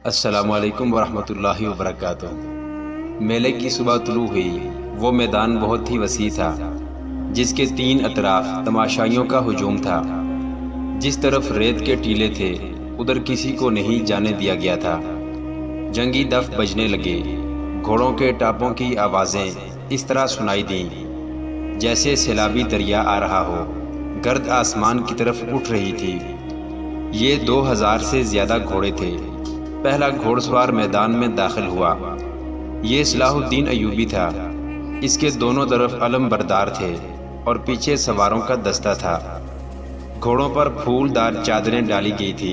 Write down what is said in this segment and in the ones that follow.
السلام علیکم ورحمۃ اللہ وبرکاتہ۔ میلے کی صبح طلوع ہوئی۔ وہ میدان بہت ہی وسیع تھا، جس کے تین اطراف تماشائیوں کا ہجوم تھا۔ جس طرف ریت کے ٹیلے تھے ادھر کسی کو نہیں جانے دیا گیا تھا۔ جنگی دف بجنے لگے، گھوڑوں کے ٹاپوں کی آوازیں اس طرح سنائی دیں جیسے سیلابی دریا آ رہا ہو، گرد آسمان کی طرف اٹھ رہی تھی۔ یہ 2000 سے زیادہ گھوڑے تھے۔ پہلا گھوڑ سوار میدان میں داخل ہوا۔ یہ صلاح الدین ایوبی تھا۔ اس کے دونوں طرف علم بردار تھے اور پیچھے سواروں کا دستہ تھا۔ گھوڑوں پر پھول دار چادریں ڈالی گئی تھی۔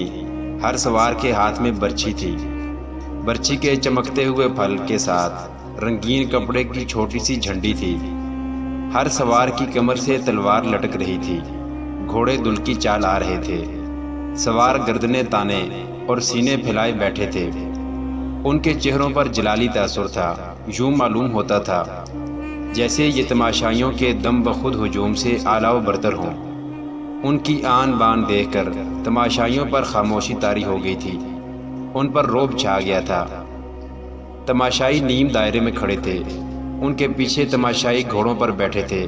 ہر سوار کے ہاتھ میں برچھی تھی۔ برچھی کے چمکتے ہوئے پھل کے ساتھ رنگین کپڑے کی چھوٹی سی جھنڈی تھی۔ ہر سوار کی کمر سے تلوار لٹک رہی تھی۔ گھوڑے دل کی چال آ رہے تھے۔ سوار گردنیں تانے اور سینے پھیلائے بیٹھے تھے۔ ان کے چہروں پر جلالی تاثر تھا۔ یوں معلوم ہوتا تھا جیسے یہ تماشائیوں کے دم بخود ہجوم سے اعلیٰ و برتر ہوں۔ ان کی آن بان دیکھ کر تماشائیوں پر خاموشی طاری ہو گئی تھی۔ ان پر رعب چھا گیا تھا۔ تماشائی نیم دائرے میں کھڑے تھے۔ ان کے پیچھے تماشائی گھوڑوں پر بیٹھے تھے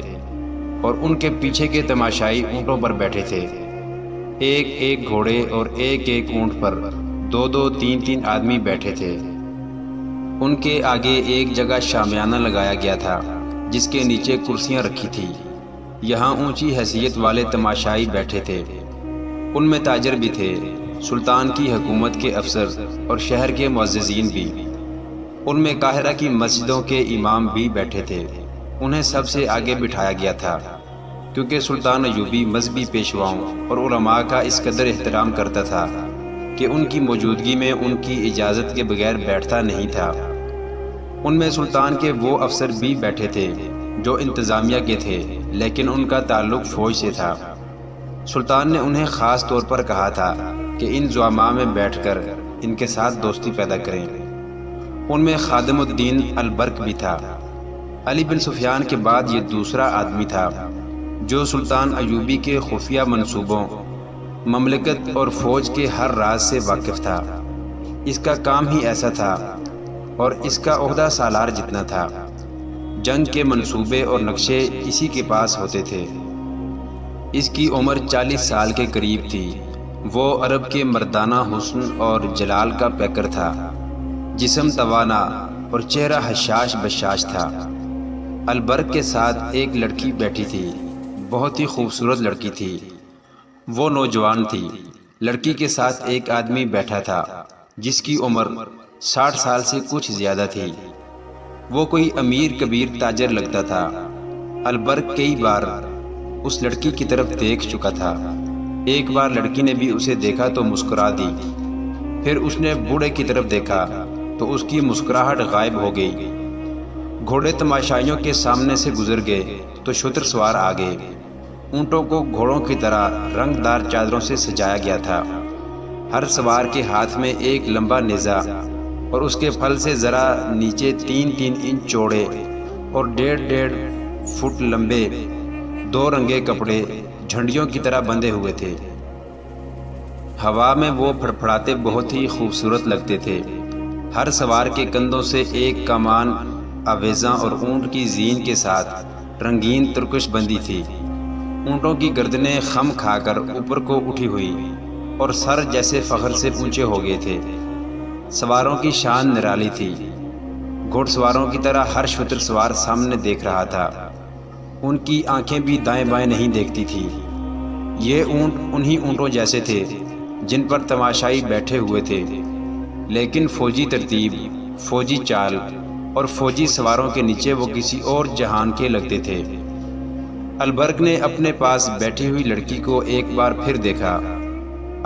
اور ان کے پیچھے کے تماشائی اونٹوں پر بیٹھے تھے۔ ایک ایک گھوڑے اور ایک ایک اونٹ پر دو دو تین تین آدمی بیٹھے تھے۔ ان کے آگے ایک جگہ شامیانہ لگایا گیا تھا جس کے نیچے کرسیاں رکھی تھی۔ یہاں اونچی حیثیت والے تماشائی بیٹھے تھے۔ ان میں تاجر بھی تھے، سلطان کی حکومت کے افسر اور شہر کے معززین بھی۔ ان میں قاہرہ کی مسجدوں کے امام بھی بیٹھے تھے۔ انہیں سب سے آگے بٹھایا گیا تھا کیونکہ سلطان ایوبی مذہبی پیشواؤں اور علماء کا اس قدر احترام کرتا تھا کہ ان کی موجودگی میں ان کی اجازت کے بغیر بیٹھتا نہیں تھا۔ ان میں سلطان کے وہ افسر بھی بیٹھے تھے جو انتظامیہ کے تھے، لیکن ان کا تعلق فوج سے تھا۔ سلطان نے انہیں خاص طور پر کہا تھا کہ ان زعماء میں بیٹھ کر ان کے ساتھ دوستی پیدا کریں۔ ان میں خادم الدین البرق بھی تھا۔ علی بن سفیان کے بعد یہ دوسرا آدمی تھا جو سلطان ایوبی کے خفیہ منصوبوں، مملکت اور فوج کے ہر راز سے واقف تھا۔ اس کا کام ہی ایسا تھا اور اس کا عہدہ سالار جتنا تھا۔ جنگ کے منصوبے اور نقشے اسی کے پاس ہوتے تھے۔ اس کی عمر 40 سال کے قریب تھی۔ وہ عرب کے مردانہ حسن اور جلال کا پیکر تھا۔ جسم توانا اور چہرہ حشاش بشاش تھا۔ البرق کے ساتھ ایک لڑکی بیٹھی تھی، بہت ہی خوبصورت لڑکی تھی۔ وہ نوجوان تھی۔ لڑکی کے ساتھ ایک آدمی بیٹھا تھا جس کی عمر 60 سال سے کچھ زیادہ تھی۔ وہ کوئی امیر کبیر تاجر لگتا تھا۔ البرق کئی بار اس لڑکی کی طرف دیکھ چکا تھا۔ ایک بار لڑکی نے بھی اسے دیکھا تو مسکرا دی۔ پھر اس نے بوڑھے کی طرف دیکھا تو اس کی مسکراہٹ غائب ہو گئی۔ گھوڑے تماشائیوں کے سامنے سے گزر گئے تو شتر سوار آ گئے۔ اونٹوں کو گھوڑوں کی طرح رنگ دار چادروں سے سجایا گیا تھا۔ ہر سوار کے ہاتھ میں ایک لمبا نیزہ اور اس کے پھل سے ذرا نیچے 3-3 انچ چوڑے اور 1.5 فٹ لمبے 2 رنگے کپڑے جھنڈیوں کی طرح بندھے ہوئے تھے۔ ہوا میں وہ پھڑپھڑاتے بہت ہی خوبصورت لگتے تھے۔ ہر سوار کے کندھوں سے ایک کمان آویزاں اور اونٹ کی زین کے ساتھ رنگین ترکش بندی تھی۔ اونٹوں کی گردنیں خم کھا کر اوپر کو اٹھی ہوئی اور سر جیسے فخر سے اونچے ہو گئے تھے۔ سواروں کی شان نرالی تھی۔ گھوڑ سواروں کی طرح ہر شتر سوار سامنے دیکھ رہا تھا۔ ان کی آنکھیں بھی دائیں بائیں نہیں دیکھتی تھی۔ یہ اونٹ انہی اونٹوں جیسے تھے جن پر تماشائی بیٹھے ہوئے تھے، لیکن فوجی ترتیب، فوجی چال اور فوجی سواروں کے نیچے وہ کسی اور جہان کے لگتے تھے۔ البرق نے اپنے پاس بیٹھی ہوئی لڑکی کو ایک بار پھر دیکھا۔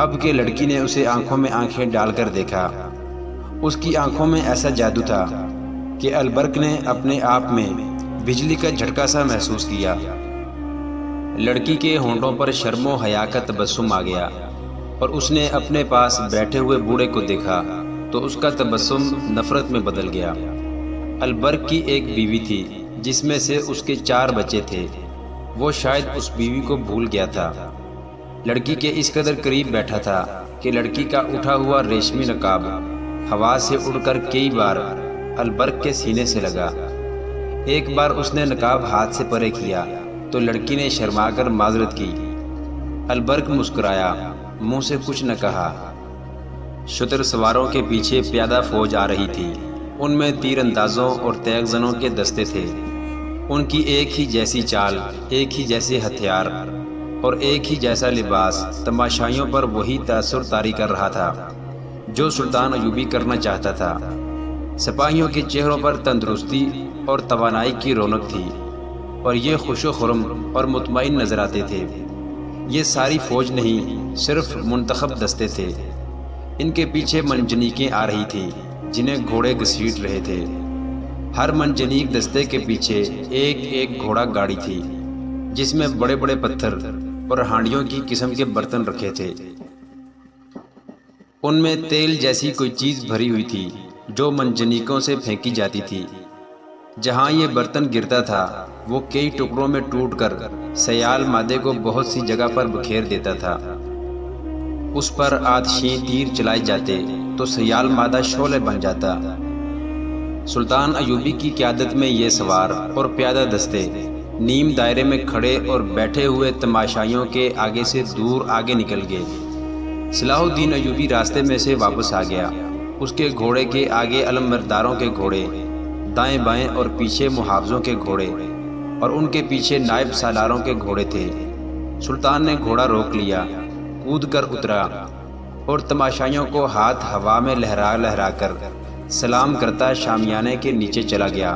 اب کہ لڑکی نے اسے آنکھوں میں آنکھیں ڈال کر دیکھا۔ اس کی آنکھوں میں ایسا جادو تھا کہ البرق نے اپنے آپ میں بجلی کا جھٹکا سا محسوس کیا۔ لڑکی کے ہونٹوں پر شرم و حیا کا تبسم آ گیا اور اس نے اپنے پاس بیٹھے ہوئے بوڑھے کو دیکھا تو اس کا تبسم نفرت میں بدل گیا۔ البرق کی ایک بیوی تھی جس میں سے اس کے 4 بچے تھے۔ وہ شاید اس بیوی کو بھول گیا تھا۔ لڑکی کے اس قدر قریب بیٹھا تھا کہ لڑکی کا اٹھا ہوا ریشمی نقاب ہوا سے اڑ کر کئی بار البرق کے سینے سے لگا۔ ایک بار اس نے نقاب ہاتھ سے پرے کیا تو لڑکی نے شرما کر معذرت کی۔ البرق مسکرایا، منہ سے کچھ نہ کہا۔ شتر سواروں کے پیچھے پیادہ فوج آ رہی تھی۔ ان میں تیر اندازوں اور تیغ زنوں کے دستے تھے۔ ان کی ایک ہی جیسی چال، ایک ہی جیسے ہتھیار اور ایک ہی جیسا لباس تماشائیوں پر وہی تاثر طاری کر رہا تھا جو سلطان ایوبی کرنا چاہتا تھا۔ سپاہیوں کے چہروں پر تندرستی اور توانائی کی رونق تھی اور یہ خوش و خرم اور مطمئن نظر آتے تھے۔ یہ ساری فوج نہیں، صرف منتخب دستے تھے۔ ان کے پیچھے منجنیقیں آ رہی تھیں جنہیں گھوڑے گھسیٹ رہے تھے۔ ہر منجنیق دستے کے پیچھے ایک ایک گھوڑا گاڑی تھی جس میں بڑے بڑے پتھر اور ہانڈیوں کی قسم کے برتن رکھے تھے۔ ان میں تیل جیسی کوئی چیز بھری ہوئی تھی جو منجنیقوں سے پھینکی جاتی تھی۔ جہاں یہ برتن گرتا تھا وہ کئی ٹکڑوں میں ٹوٹ کر سیال مادے کو بہت سی جگہ پر بکھیر دیتا تھا۔ اس پر آتشین تیر چلائے جاتے تو سیال مادہ شعلے بن جاتا۔ سلطان ایوبی کی قیادت میں یہ سوار اور پیادہ دستے نیم دائرے میں کھڑے اور بیٹھے ہوئے تماشائیوں کے آگے سے دور آگے نکل گئے۔ صلاح الدین ایوبی راستے میں سے واپس آ گیا۔ اس کے گھوڑے کے آگے علمبرداروں کے گھوڑے، دائیں بائیں اور پیچھے محافظوں کے گھوڑے اور ان کے پیچھے نائب سالاروں کے گھوڑے تھے۔ سلطان نے گھوڑا روک لیا، کود کر اترا اور تماشائیوں کو ہاتھ ہوا میں لہرا لہرا کر سلام کرتا شامیانے کے نیچے چلا گیا۔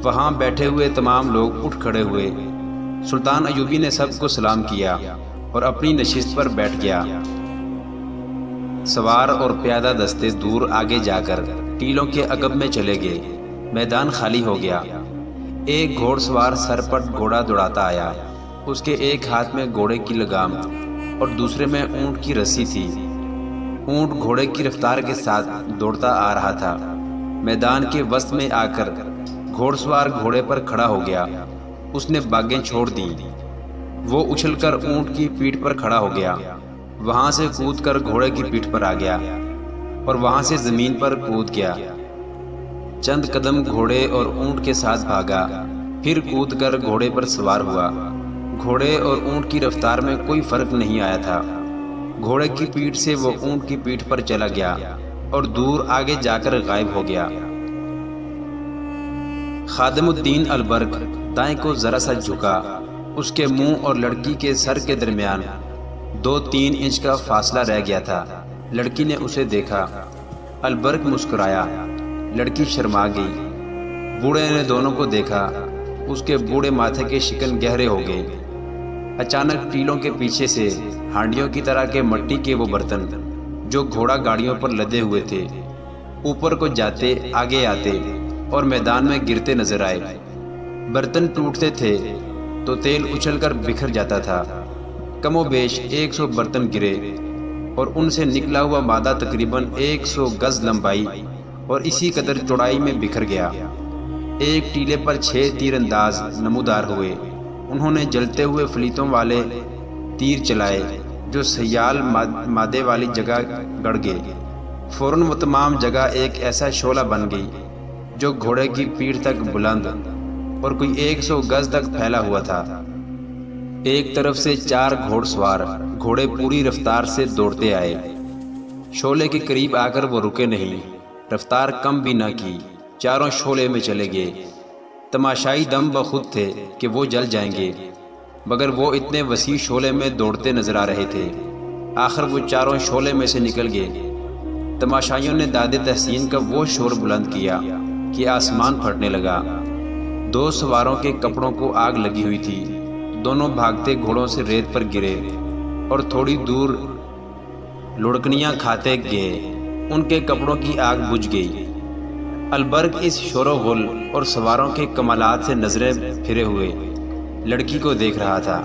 وہاں بیٹھے ہوئے تمام لوگ اٹھ کھڑے ہوئے۔ سلطان ایوبی نے سب کو سلام کیا اور اپنی نشست پر بیٹھ گیا۔ سوار اور پیادہ دستے دور آگے جا کر ٹیلوں کے عقب میں چلے گئے۔ میدان خالی ہو گیا۔ ایک گھوڑ سوار سرپٹ گھوڑا دوڑاتا آیا۔ اس کے ایک ہاتھ میں گھوڑے کی لگام اور دوسرے میں اونٹ کی رسی تھی۔ اونٹ گھوڑے کی رفتار کے ساتھ دوڑتا آ رہا تھا۔ میدان کے وسط میں آ کر گھوڑ سوار گھوڑے پر کھڑا ہو گیا۔ اس نے باگیں چھوڑ دیں۔ وہ اچھل کر اونٹ کی پیٹھ پر کھڑا ہو گیا۔ وہاں سے کود کر گھوڑے کی پیٹھ پر آ گیا اور وہاں سے زمین پر کود گیا۔ چند قدم گھوڑے اور اونٹ کے ساتھ بھاگا، پھر کود کر گھوڑے پر سوار ہوا۔ گھوڑے اور اونٹ کی رفتار میں کوئی فرق نہیں آیا تھا۔ گھوڑے کی پیٹھ سے وہ اونٹ کی پیٹھ پر چلا گیا اور دور آگے جا کر غائب ہو گیا۔ خادم الدین البرق دائیں کو ذرا سا جھکا۔ اس کے منہ اور لڑکی کے سر کے درمیان 2-3 انچ کا فاصلہ رہ گیا تھا۔ لڑکی نے اسے دیکھا۔ البرق مسکرایا۔ لڑکی شرما گئی۔ بوڑھے نے دونوں کو دیکھا۔ اس کے بوڑھے ماتھے کے شکن گہرے ہو گئے۔ اچانک ٹیلوں کے پیچھے سے ہانڈیوں کی طرح کے مٹی کے وہ برتن جو گھوڑا گاڑیوں پر لدے ہوئے تھے اوپر کو جاتے، آگے آتے اور میدان میں گرتے نظر آئے۔ برتن ٹوٹتے تھے تو تیل اچھل کر بکھر جاتا تھا۔ کم و بیش 100 برتن گرے اور ان سے نکلا ہوا مادہ تقریباً 100 گز لمبائی اور اسی قدر چوڑائی میں بکھر گیا۔ ایک ٹیلے پر 6 تیر انداز نمودار ہوئے۔ انہوں نے جلتے ہوئے فلیتوں والے تیر چلائے جو سیال مادے والی جگہ گڑ گئے۔ فوراً وہ تمام جگہ ایک ایسا شعلہ بن گئی جو گھوڑے کی پیٹھ تک بلند اور کوئی 100 گز تک پھیلا ہوا تھا۔ ایک طرف سے 4 گھوڑ سوار گھوڑے پوری رفتار سے دوڑتے آئے۔ شعلے کے قریب آ کر وہ رکے نہیں، رفتار کم بھی نہ کی، چاروں شعلے میں چلے گئے۔ تماشائی دم بخود تھے کہ وہ جل جائیں گے، مگر وہ اتنے وسیع شعلے میں دوڑتے نظر آ رہے تھے۔ آخر وہ چاروں شعلے میں سے نکل گئے۔ تماشائیوں نے داد تحسین کا وہ شور بلند کیا کہ آسمان پھٹنے لگا۔ 2 سواروں کے کپڑوں کو آگ لگی ہوئی تھی۔ دونوں بھاگتے گھوڑوں سے ریت پر گرے اور تھوڑی دور لڑکنیاں کھاتے گئے۔ ان کے کپڑوں کی آگ بجھ گئی۔ البرق اس شور و غل اور سواروں کے کمالات سے نظریں پھرے ہوئے لڑکی کو دیکھ رہا تھا۔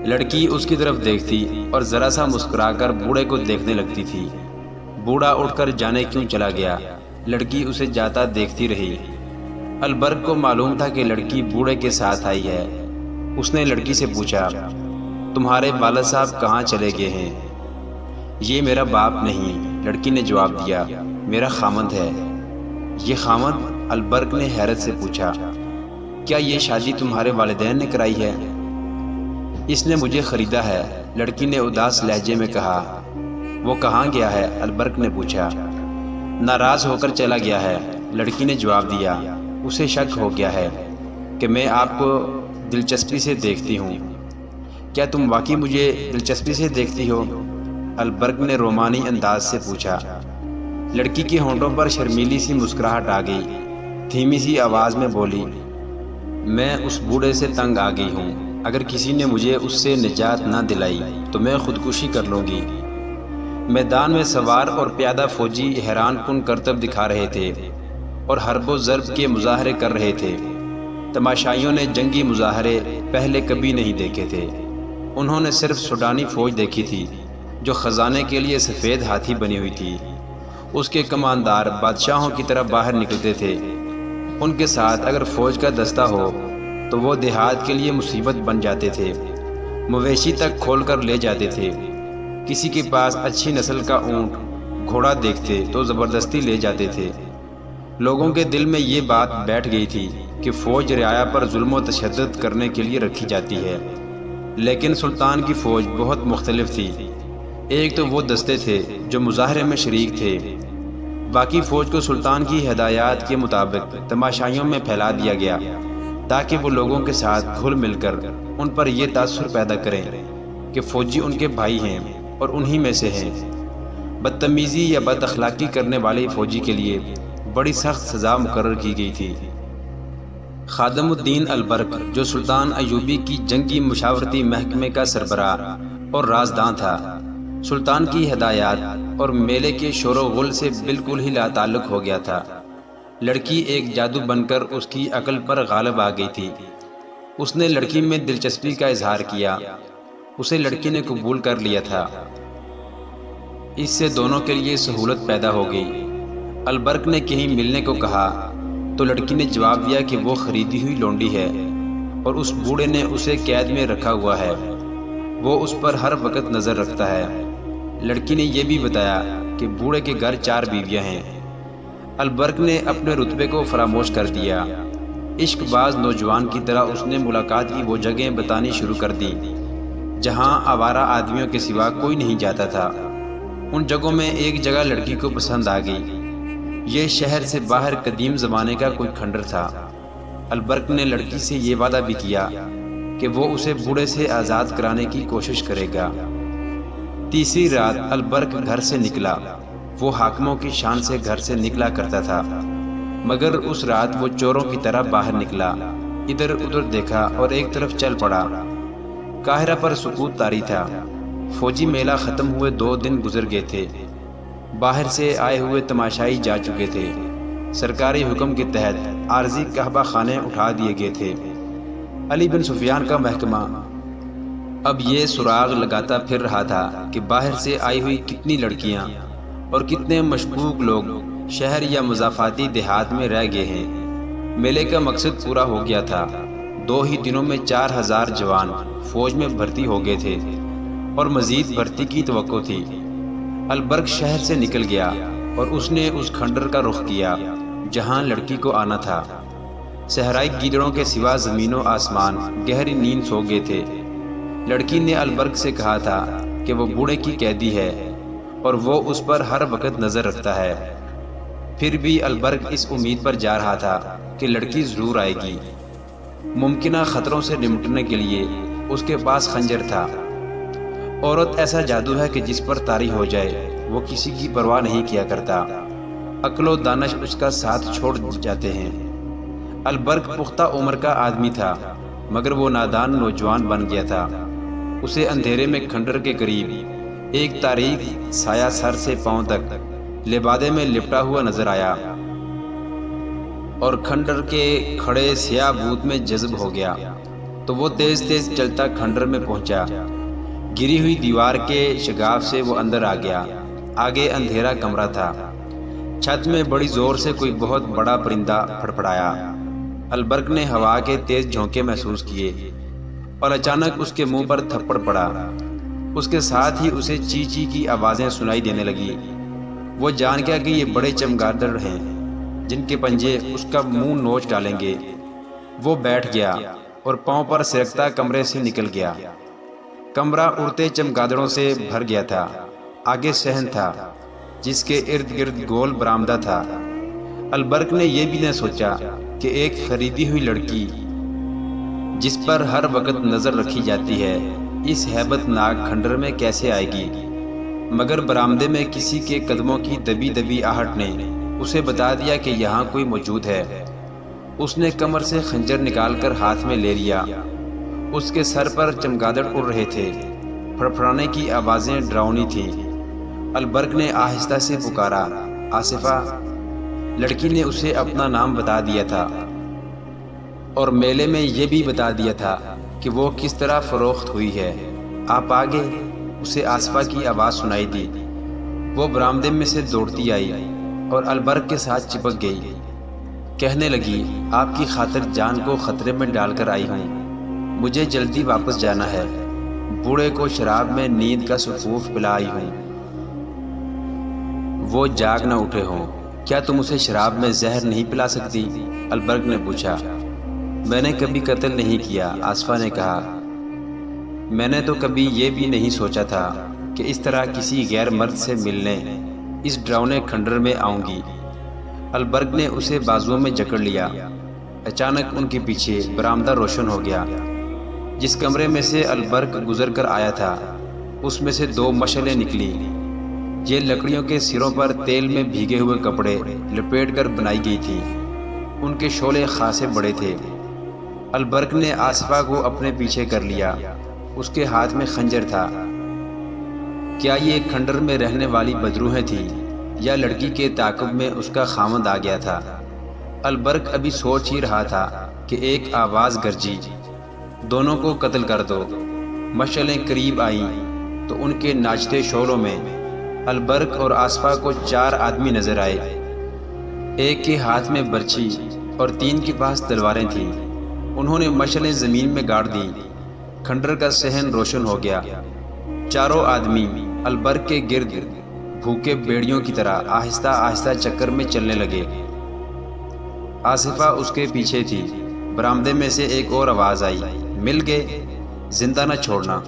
لڑکی اس کی طرف دیکھتی اور ذرا سا مسکرا کر بوڑھے کو دیکھنے لگتی تھی۔ بوڑھا اٹھ کر جانے کیوں چلا گیا۔ لڑکی اسے جاتا دیکھتی رہی۔ البرق کو معلوم تھا کہ لڑکی بوڑھے کے ساتھ آئی ہے۔ اس نے لڑکی سے پوچھا، تمہارے والد صاحب کہاں چلے گئے ہیں؟ یہ میرا باپ نہیں، لڑکی نے جواب دیا، میرا خامند ہے۔ یہ خامند؟ البرق نے حیرت سے پوچھا، کیا یہ شادی تمہارے والدین نے کرائی ہے؟ اس نے مجھے خریدا ہے، لڑکی نے اداس لہجے میں کہا۔ وہ کہاں گیا ہے؟ البرق نے پوچھا۔ ناراض ہو کر چلا گیا ہے، لڑکی نے جواب دیا۔ اسے شک ہو گیا ہے کہ میں آپ کو دلچسپی سے دیکھتی ہوں۔ کیا تم واقعی مجھے دلچسپی سے دیکھتی ہو؟ البرق نے رومانی انداز سے پوچھا۔ لڑکی کے ہونٹوں پر شرمیلی سی مسکراہٹ آ گئی، دھیمی سی آواز میں بولی، میں اس بوڑھے سے تنگ آ گئی ہوں۔ اگر کسی نے مجھے اس سے نجات نہ دلائی تو میں خودکشی کر لوں گی۔ میدان میں سوار اور پیادہ فوجی حیران کن کرتب دکھا رہے تھے اور حرب و ضرب کے مظاہرے کر رہے تھے۔ تماشائیوں نے جنگی مظاہرے پہلے کبھی نہیں دیکھے تھے۔ انہوں نے صرف سوڈانی فوج دیکھی تھی جو خزانے کے لیے سفید ہاتھی بنی ہوئی تھی۔ اس کے کماندار بادشاہوں کی طرح باہر نکلتے تھے۔ ان کے ساتھ اگر فوج کا دستہ ہو تو وہ دیہات کے لیے مصیبت بن جاتے تھے، مویشی تک کھول کر لے جاتے تھے۔ کسی کے پاس اچھی نسل کا اونٹ گھوڑا دیکھتے تو زبردستی لے جاتے تھے۔ لوگوں کے دل میں یہ بات بیٹھ گئی تھی کہ فوج رعایا پر ظلم و تشدد کرنے کے لیے رکھی جاتی ہے، لیکن سلطان کی فوج بہت مختلف تھی۔ ایک تو وہ دستے تھے جو مظاہرے میں شریک تھے، باقی فوج کو سلطان کی ہدایات کے مطابق تماشائیوں میں پھیلا دیا گیا تاکہ وہ لوگوں کے ساتھ گھل مل کر ان پر یہ تاثر پیدا کریں کہ فوجی ان کے بھائی ہیں اور انہی میں سے ہیں۔ بدتمیزی یا بد اخلاقی کرنے والے فوجی کے لیے بڑی سخت سزا مقرر کی گئی تھی۔ خادم الدین البرق، جو سلطان ایوبی کی جنگی مشاورتی محکمے کا سربراہ اور رازداں تھا، سلطان کی ہدایات اور میلے کے شور و غل سے بالکل ہی لا تعلق ہو گیا تھا۔ لڑکی ایک جادو بن کر اس کی عقل پر غالب آ گئی تھی۔ اس نے لڑکی میں دلچسپی کا اظہار کیا، اسے لڑکی نے قبول کر لیا تھا۔ اس سے دونوں کے لیے سہولت پیدا ہو گئی۔ البرق نے کہیں ملنے کو کہا تو لڑکی نے جواب دیا کہ وہ خریدی ہوئی لونڈی ہے اور اس بوڑھے نے اسے قید میں رکھا ہوا ہے، وہ اس پر ہر وقت نظر رکھتا ہے۔ لڑکی نے یہ بھی بتایا کہ بوڑھے کے گھر 4 بیویاں ہیں۔ البرق نے اپنے رتبے کو فراموش کر دیا۔ عشق باز نوجوان کی طرح اس نے ملاقات کی وہ جگہیں بتانی شروع کر دی جہاں آوارہ آدمیوں کے سوا کوئی نہیں جاتا تھا۔ ان جگہوں میں ایک جگہ لڑکی کو پسند آ گئی۔ یہ شہر سے باہر قدیم زمانے کا کوئی کھنڈر تھا۔ البرق نے لڑکی سے یہ وعدہ بھی کیا کہ وہ اسے بوڑھے سے آزاد کرانے کی کوشش کرے گا۔ تیسری رات البرق گھر سے نکلا۔ وہ حاکموں کی شان سے گھر سے نکلا کرتا تھا، مگر اس رات وہ چوروں کی طرح باہر نکلا، ادھر ادھر دیکھا اور ایک طرف چل پڑا۔ قاہرہ پر سکوت طاری تھا۔ فوجی میلہ ختم ہوئے 2 دن گزر گئے تھے۔ باہر سے آئے ہوئے تماشائی جا چکے تھے۔ سرکاری حکم کے تحت عارضی کعبہ خانے اٹھا دیے گئے تھے۔ علی بن سفیان کا محکمہ اب یہ سراغ لگاتا پھر رہا تھا کہ باہر سے آئی ہوئی کتنی لڑکیاں اور کتنے مشکوک لوگ شہر یا مضافاتی دیہات میں رہ گئے ہیں۔ میلے کا مقصد پورا ہو گیا تھا۔ 2 ہی دنوں میں 4000 جوان فوج میں بھرتی ہو گئے تھے اور مزید بھرتی کی توقع تھی۔ البرق شہر سے نکل گیا اور اس نے اس کھنڈر کا رخ کیا جہاں لڑکی کو آنا تھا۔ صحرائی گیدڑوں کے سوا زمین و آسمان گہری نیند سو گئے تھے۔ لڑکی نے البرق سے کہا تھا کہ وہ بوڑھے کی قیدی ہے اور وہ اس پر ہر وقت نظر رکھتا ہے۔ پھر بھی البرق اس امید پر جا رہا تھا کہ لڑکی ضرور آئے گی۔ ممکنہ خطروں سے نمٹنے کے لیے اس کے پاس خنجر تھا۔ عورت ایسا جادو ہے کہ جس پر طاری ہو جائے وہ کسی کی پرواہ نہیں کیا کرتا۔ عقل و دانش اس کا ساتھ چھوڑ جاتے ہیں۔ البرق پختہ عمر کا آدمی تھا، مگر وہ نادان نوجوان بن گیا تھا۔ اسے اندھیرے میں کھنڈر کے قریب ایک تاریک سایہ سر سے پاؤں تک لبادے میں لپٹا ہوا نظر آیا اور کھنڈر کے کھڑے سیاہ بھوت میں جذب ہو گیا تو وہ تیز تیز چلتا کھنڈر میں پہنچا۔ گری ہوئی دیوار کے شگاف سے وہ اندر آ گیا۔ آگے اندھیرا کمرہ تھا۔ چھت میں بڑی زور سے کوئی بہت بڑا پرندہ پھڑپھڑایا۔ البرق نے ہوا کے تیز جھونکے محسوس کیے اور اچانک اس کے منہ پر تھپڑ پڑا۔ اس کے ساتھ ہی اسے چی چی کی آوازیں سنائی دینے لگی۔ وہ جان گیا کہ یہ بڑے چمگادڑ ہیں جن کے پنجے اس کا منہ نوچ ڈالیں گے۔ وہ بیٹھ گیا اور پاؤں پر سرکتا کمرے سے نکل گیا۔ کمرہ اڑتے چمگادڑوں سے بھر گیا تھا۔ آگے صحن تھا جس کے ارد گرد گول برآمدہ تھا۔ البرق نے یہ بھی نہ سوچا کہ ایک خریدی ہوئی لڑکی جس پر ہر وقت نظر رکھی جاتی ہے اس ہیبت ناک کھنڈر میں کیسے آئے گی، مگر برآمدے میں کسی کے قدموں کی دبی دبی آہٹ نے اسے بتا دیا کہ یہاں کوئی موجود ہے۔ اس نے کمر سے خنجر نکال کر ہاتھ میں لے لیا۔ اس کے سر پر چمگادڑ اڑ رہے تھے، پھڑپھڑانے کی آوازیں ڈراؤنی تھیں۔ البرق نے آہستہ سے پکارا، آصفہ۔ لڑکی نے اسے اپنا نام بتا دیا تھا اور میلے میں یہ بھی بتا دیا تھا کہ وہ کس طرح فروخت ہوئی ہے۔ آپ آگے، اسے آصفہ کی آواز سنائی دی۔ وہ برآمدے میں سے دوڑتی آئی اور البرق کے ساتھ چپک گئی۔ کہنے لگی، آپ کی خاطر جان کو خطرے میں ڈال کر آئی ہوں، مجھے جلدی واپس جانا ہے۔ بوڑھے کو شراب میں نیند کا سفوف پلا آئی ہوں۔ وہ جاگ نہ اٹھے ہوں، کیا تم اسے شراب میں زہر نہیں پلا سکتی؟ البرق نے پوچھا۔ میں نے کبھی قتل نہیں کیا، آصفہ نے کہا۔ میں نے تو کبھی یہ بھی نہیں سوچا تھا کہ اس طرح کسی غیر مرد سے ملنے اس ڈراؤنے کھنڈر میں آؤں گی۔ البرق نے اسے بازوؤں میں جکڑ لیا۔ اچانک ان کے پیچھے برآمدہ روشن ہو گیا۔ جس کمرے میں سے البرق گزر کر آیا تھا اس میں سے 2 مشعلیں نکلی۔ یہ لکڑیوں کے سروں پر تیل میں بھیگے ہوئے کپڑے لپیٹ کر بنائی گئی تھی۔ ان کے شعلے خاصے بڑے تھے۔ البرق نے آصفہ کو اپنے پیچھے کر لیا۔ اس کے ہاتھ میں خنجر تھا۔ کیا یہ کھنڈر میں رہنے والی بدروہیں تھی یا لڑکی کے تعاقب میں اس کا خاوند آ گیا تھا؟ البرق ابھی سوچ ہی رہا تھا کہ ایک آواز گرجی، دونوں کو قتل کر دو۔ مشعلیں قریب آئیں تو ان کے ناچتے شعلوں میں البرق اور آصفہ کو 4 آدمی نظر آئے۔ ایک کے ہاتھ میں برچھی اور 3 کے پاس تلواریں تھیں۔ انہوں نے مشعلیں زمین میں گاڑ دیں۔ کھنڈر کا صحن روشن ہو گیا۔ چاروں آدمی البرق کے گرد بھوکے بیڑیوں کی طرح آہستہ آہستہ چکر میں چلنے لگے۔ آصفہ اس کے پیچھے تھی۔ برآمدے میں سے ایک اور آواز آئی، مل گئے، زندہ نہ چھوڑنا۔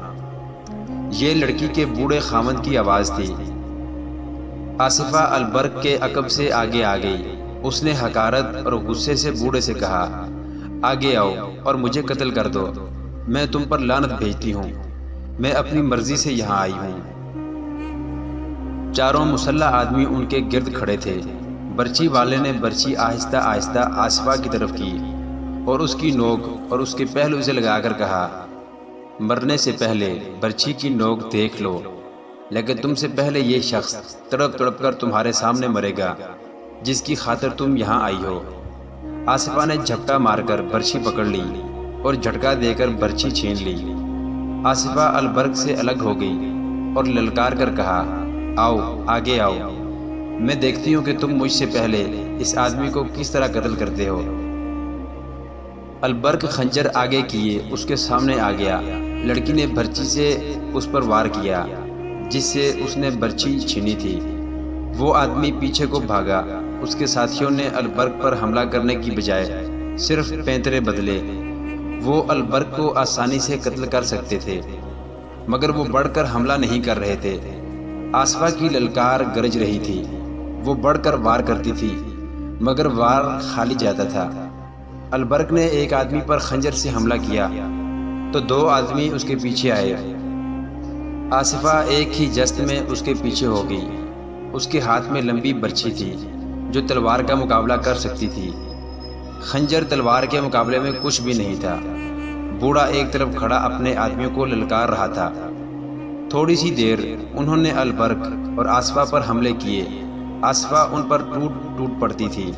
یہ لڑکی کے بوڑھے خاوند کی آواز تھی۔ آصفہ البرق کے عقب سے آگے آ گئی۔ اس نے حقارت اور غصے سے بوڑھے سے کہا، آگے آؤ اور مجھے قتل کر دو، میں تم پر لعنت بھیجتی ہوں، میں اپنی مرضی سے یہاں آئی ہوں۔ چاروں مسلح آدمی ان کے گرد کھڑے تھے۔ برچھی والے نے برچھی آہستہ آہستہ آصفہ کی طرف کی اور اس کی نوک اور اس کے پہلو سے لگا کر کہا، مرنے سے پہلے برچھی کی نوک دیکھ لو، لیکن تم سے پہلے یہ شخص تڑپ تڑپ کر تمہارے سامنے مرے گا جس کی خاطر تم یہاں آئی ہو۔ آصفہ نے جھپٹا مار کر برچھی پکڑ لی اور جھٹکا دے کر برچھی چھین لی۔ آصفہ البرق سے الگ ہو گئی اور للکار کر کہا، آؤ آگے آؤ، میں دیکھتی ہوں کہ تم مجھ سے پہلے اس آدمی کو کس طرح قتل کرتے ہو۔ البرق خنجر آگے کیے اس کے سامنے آ گیا۔ لڑکی نے برچھی سے اس پر وار کیا جس سے اس نے برچھی چھینی تھی۔ وہ آدمی پیچھے کو بھاگا۔ اس کے ساتھیوں نے البرق پر حملہ کرنے کی بجائے صرف پینترے بدلے۔ وہ البرق کو آسانی سے قتل کر سکتے تھے مگر وہ بڑھ کر حملہ نہیں کر رہے تھے۔ آصفہ کی للکار گرج رہی تھی۔ وہ بڑھ کر وار کرتی تھی مگر وار خالی جاتا تھا۔ البرق نے ایک آدمی پر خنجر سے حملہ کیا تو 2 آدمی اس کے پیچھے آئے۔ آصفہ ایک ہی جست میں اس کے پیچھے ہو گئی۔ اس کے ہاتھ میں لمبی برچھی تھی جو تلوار کا مقابلہ کر سکتی تھی۔ خنجر تلوار کے مقابلے میں کچھ بھی نہیں تھا۔ بوڑھا ایک طرف کھڑا اپنے آدمیوں کو للکار رہا تھا۔ تھوڑی سی دیر انہوں نے البرق اور آصفہ پر حملے کیے۔ آصفہ ان پر ٹوٹ ٹوٹ پڑتی تھی۔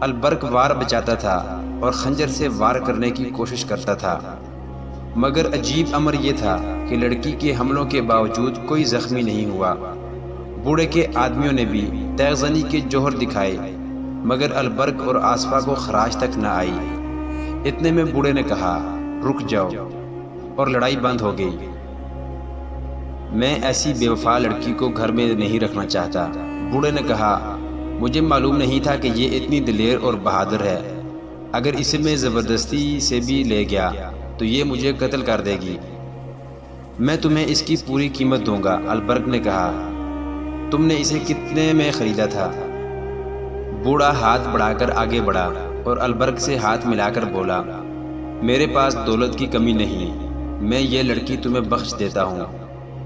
البرق وار بچاتا تھا اور خنجر سے وار کرنے کی کوشش کرتا تھا مگر عجیب امر یہ تھا کہ لڑکی کے حملوں کے باوجود کوئی زخمی نہیں ہوا۔ بوڑھے کے آدمیوں نے بھی تیغ زنی کے جوہر دکھائے مگر البرق اور آصفہ کو خراش تک نہ آئی۔ اتنے میں بوڑھے نے کہا، رک جاؤ، اور لڑائی بند ہو گئی۔ میں ایسی بے وفا لڑکی کو گھر میں نہیں رکھنا چاہتا۔ بوڑھے نے کہا، مجھے معلوم نہیں تھا کہ یہ اتنی دلیر اور بہادر ہے، اگر اسے میں زبردستی سے بھی لے گیا تو یہ مجھے قتل کر دے گی۔ میں تمہیں اس کی پوری قیمت دوں گا۔ البرق نے کہا، تم نے اسے کتنے میں خریدا تھا؟ بوڑھا ہاتھ بڑھا کر آگے بڑھا اور البرق سے ہاتھ ملا کر بولا، میرے پاس دولت کی کمی نہیں، میں یہ لڑکی تمہیں بخش دیتا ہوں۔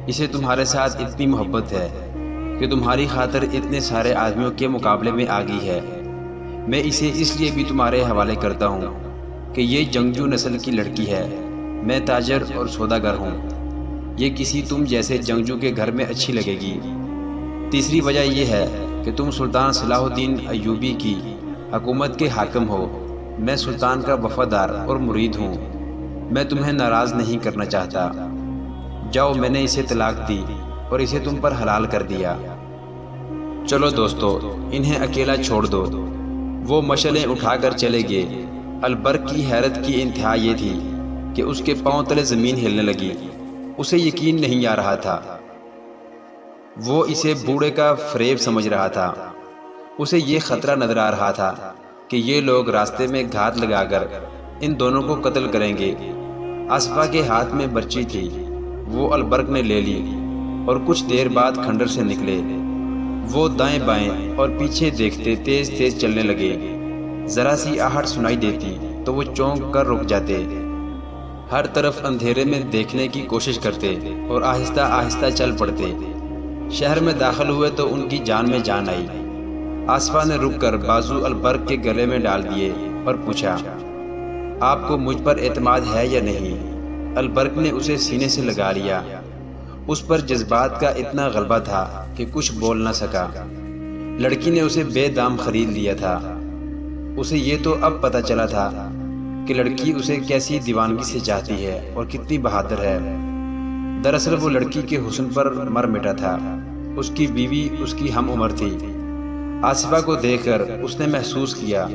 اسے تمہارے ساتھ اتنی محبت ہے کہ تمہاری خاطر اتنے سارے آدمیوں کے مقابلے میں آ گئی ہے۔ میں اسے اس لیے بھی تمہارے حوالے کرتا ہوں کہ یہ جنگجو نسل کی لڑکی ہے، میں تاجر اور سوداگر ہوں، یہ کسی تم جیسے جنگجو کے گھر میں اچھی لگے گی۔ تیسری وجہ یہ ہے کہ تم سلطان صلاح الدین ایوبی کی حکومت کے حاکم ہو، میں سلطان کا وفادار اور مرید ہوں، میں تمہیں ناراض نہیں کرنا چاہتا۔ جاؤ، میں نے اسے طلاق دی اور اسے تم پر حلال کر دیا۔ چلو دوستو، انہیں اکیلا چھوڑ دو۔ وہ مشعلیں اٹھا کر چلے گئے۔ البرق کی حیرت کی انتہا یہ تھی کہ اس کے پاؤں تلے زمین ہلنے لگی، اسے یقین نہیں آ رہا تھا۔ وہ اسے بوڑھے کا فریب سمجھ رہا تھا، اسے یہ خطرہ نظر آ رہا تھا کہ یہ لوگ راستے میں گھات لگا کر ان دونوں کو قتل کریں گے۔ آصفہ کے ہاتھ میں برچی تھی، وہ البرق نے لے لی اور کچھ دیر بعد کھنڈر سے نکلے۔ وہ دائیں بائیں اور پیچھے دیکھتے تیز تیز چلنے لگے، ذرا سی آہٹ سنائی دیتی تو وہ چونک کر رک جاتے، ہر طرف اندھیرے میں دیکھنے کی کوشش کرتے اور آہستہ آہستہ چل پڑتے۔ شہر میں داخل ہوئے تو ان کی جان میں جان آئی۔ آصفہ نے رک کر بازو البرق کے گلے میں ڈال دیے اور پوچھا، آپ کو مجھ پر اعتماد ہے یا نہیں؟ البرق نے اسے سینے سے لگا لیا، اس پر جذبات کا اتنا غلبہ تھا کہ کچھ بول نہ سکا۔ لڑکی نے اسے بے دام خرید لیا تھا، اسے یہ تو اب پتہ چلا تھا کہ لڑکی اسے کیسی دیوانگی سے چاہتی ہے اور کتنی بہادر ہے۔ دراصل وہ لڑکی کے حسن پر مر مٹا تھا، اس کی بیوی اس کی ہم عمر تھی۔ آصفہ کو دیکھ کر اس نے محسوس کیا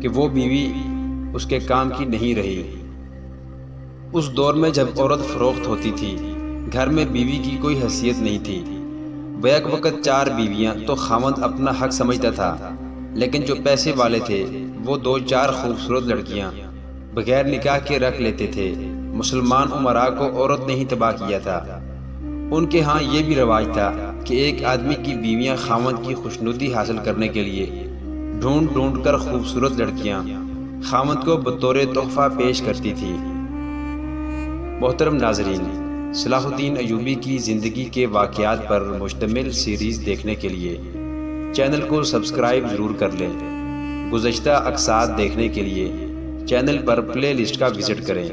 کہ وہ بیوی اس کے کام کی نہیں رہی۔ اس دور میں جب عورت فروخت ہوتی تھی، گھر میں بیوی کی کوئی حیثیت نہیں تھی۔ بیک وقت 4 بیویاں تو خاوند اپنا حق سمجھتا تھا، لیکن جو پیسے والے تھے وہ 2-4 خوبصورت لڑکیاں بغیر نکاح کے رکھ لیتے تھے۔ مسلمان امراء کو عورت نے ہی تباہ کیا تھا۔ ان کے ہاں یہ بھی رواج تھا کہ ایک آدمی کی بیویاں خاوند کی خوشنودی حاصل کرنے کے لیے ڈھونڈ ڈھونڈ کر خوبصورت لڑکیاں خاوند کو بطور تحفہ پیش کرتی تھی۔ محترم ناظرین، صلاح الدین ایوبی کی زندگی کے واقعات پر مشتمل سیریز دیکھنے کے لیے چینل کو سبسکرائب ضرور کر لیں۔ گزشتہ اقساط دیکھنے کے لیے چینل پر پلے لسٹ کا وزٹ کریں۔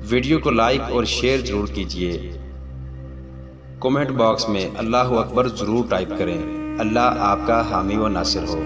ویڈیو کو لائک اور شیئر ضرور کیجیے۔ کومنٹ باکس میں اللہ اکبر ضرور ٹائپ کریں۔ اللہ آپ کا حامی و ناصر ہو۔